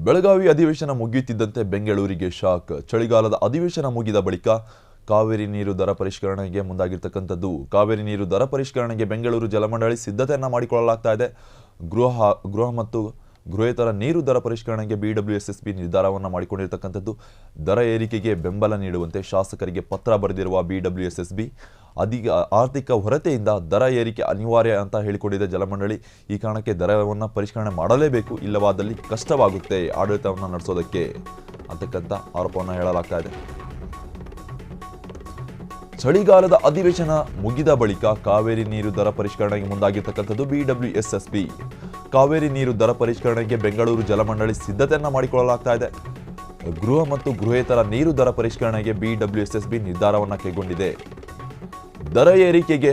ಬೆಳಗಾವಿ ಅಧಿವೇಶನ ಮುಗಿಯುತ್ತಿದ್ದಂತೆ ಬೆಂಗಳೂರಿಗೆ ಶಾಕ್. ಚಳಿಗಾಲದ ಅಧಿವೇಶನ ಮುಗಿದ ಬಳಿಕ ಕಾವೇರಿ ನೀರು ದರ ಪರಿಷ್ಕರಣೆಗೆ ಮುಂದಾಗಿರತಕ್ಕಂಥದ್ದು. ಕಾವೇರಿ ನೀರು ದರ ಪರಿಷ್ಕರಣೆಗೆ ಬೆಂಗಳೂರು ಜಲಮಂಡಳಿ ಸಿದ್ಧತೆಯನ್ನು ಮಾಡಿಕೊಳ್ಳಲಾಗ್ತಾ ಇದೆ. ಗೃಹ ಮತ್ತು ಗೃಹೇತರ ನೀರು ದರ ಪರಿಷ್ಕರಣೆಗೆ BWSSB ನಿರ್ಧಾರವನ್ನು ಮಾಡಿಕೊಂಡಿರತಕ್ಕಂಥದ್ದು. ದರ ಏರಿಕೆಗೆ ಬೆಂಬಲ ನೀಡುವಂತೆ ಶಾಸಕರಿಗೆ ಪತ್ರ ಬರೆದಿರುವ BWSSB ಆರ್ಥಿಕ ಹೊರತೆಯಿಂದ ದರ ಏರಿಕೆ ಅನಿವಾರ್ಯ ಅಂತ ಹೇಳಿಕೊಂಡಿದೆ ಜಲಮಂಡಳಿ. ಈ ಕಾರಣಕ್ಕೆ ದರವನ್ನು ಪರಿಷ್ಕರಣೆ ಮಾಡಲೇಬೇಕು, ಇಲ್ಲವಾದಲ್ಲಿ ಕಷ್ಟವಾಗುತ್ತೆ ಆಡಳಿತವನ್ನು ನಡೆಸೋದಕ್ಕೆ ಅಂತಕ್ಕಂಥ ಆರೋಪವನ್ನು ಹೇಳಲಾಗ್ತಾ ಇದೆ. ಚಳಿಗಾಲದ ಅಧಿವೇಶನ ಮುಗಿದ ಬಳಿಕ ಕಾವೇರಿ ನೀರು ದರ ಪರಿಷ್ಕರಣೆಗೆ ಮುಂದಾಗಿರ್ತಕ್ಕಂಥದ್ದು BWSSB. ಕಾವೇರಿ ನೀರು ದರ ಪರಿಷ್ಕರಣೆಗೆ ಬೆಂಗಳೂರು ಜಲಮಂಡಳಿ ಸಿದ್ಧತೆಯನ್ನು ಮಾಡಿಕೊಳ್ಳಲಾಗ್ತಾ ಇದೆ. ಗೃಹ ಮತ್ತು ಗೃಹೇತರ ನೀರು ದರ ಪರಿಷ್ಕರಣೆಗೆ BWSSB ನಿರ್ಧಾರವನ್ನು ಕೈಗೊಂಡಿದೆ. ದರ ಏರಿಕೆಗೆ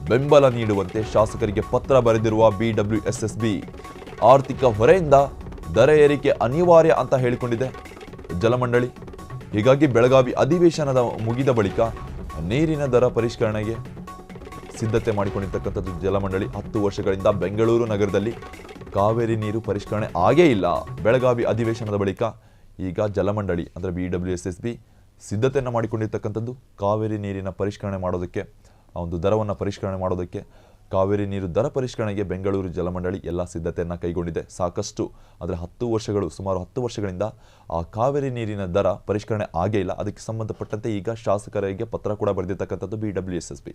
ಬೆಂಬಲ ನೀಡುವಂತೆ ಶಾಸಕರಿಗೆ ಪತ್ರ ಬರೆದಿರುವ BWSSB ಆರ್ಥಿಕ ಹೊರೆಯಿಂದ ದರ ಏರಿಕೆ ಅನಿವಾರ್ಯ ಅಂತ ಹೇಳಿಕೊಂಡಿದೆ ಜಲಮಂಡಳಿ. ಹೀಗಾಗಿ ಬೆಳಗಾವಿ ಅಧಿವೇಶನದ ಮುಗಿದ ಬಳಿಕ ನೀರಿನ ದರ ಪರಿಷ್ಕರಣೆಗೆ ಸಿದ್ಧತೆ ಮಾಡಿಕೊಂಡಿರ್ತಕ್ಕಂಥದ್ದು ಜಲಮಂಡಳಿ. 10 ವರ್ಷಗಳಿಂದ ಬೆಂಗಳೂರು ನಗರದಲ್ಲಿ ಕಾವೇರಿ ನೀರು ಪರಿಷ್ಕರಣೆ ಆಗೇ ಇಲ್ಲ. ಬೆಳಗಾವಿ ಅಧಿವೇಶನದ ಬಳಿಕ ಈಗ ಜಲಮಂಡಳಿ ಅಂದರೆ BWSSB ಸಿದ್ಧತೆಯನ್ನು ಮಾಡಿಕೊಂಡಿರ್ತಕ್ಕಂಥದ್ದು ಕಾವೇರಿ ನೀರಿನ ಪರಿಷ್ಕರಣೆ ಮಾಡೋದಕ್ಕೆ, ಆ ಒಂದು ದರವನ್ನು ಪರಿಷ್ಕರಣೆ ಮಾಡೋದಕ್ಕೆ. ಕಾವೇರಿ ನೀರು ದರ ಪರಿಷ್ಕರಣೆಗೆ ಬೆಂಗಳೂರು ಜಲಮಂಡಳಿ ಎಲ್ಲ ಸಿದ್ಧತೆಯನ್ನು ಕೈಗೊಂಡಿದೆ. ಸಾಕಷ್ಟು ಅಂದರೆ ಸುಮಾರು 10 ವರ್ಷಗಳಿಂದ ಆ ಕಾವೇರಿ ನೀರಿನ ದರ ಪರಿಷ್ಕರಣೆ ಆಗೇ ಇಲ್ಲ. ಅದಕ್ಕೆ ಸಂಬಂಧಪಟ್ಟಂತೆ ಈಗ ಶಾಸಕರಿಗೆ ಪತ್ರ ಕೂಡ ಬರೆದಿರ್ತಕ್ಕಂಥದ್ದು BWSSB.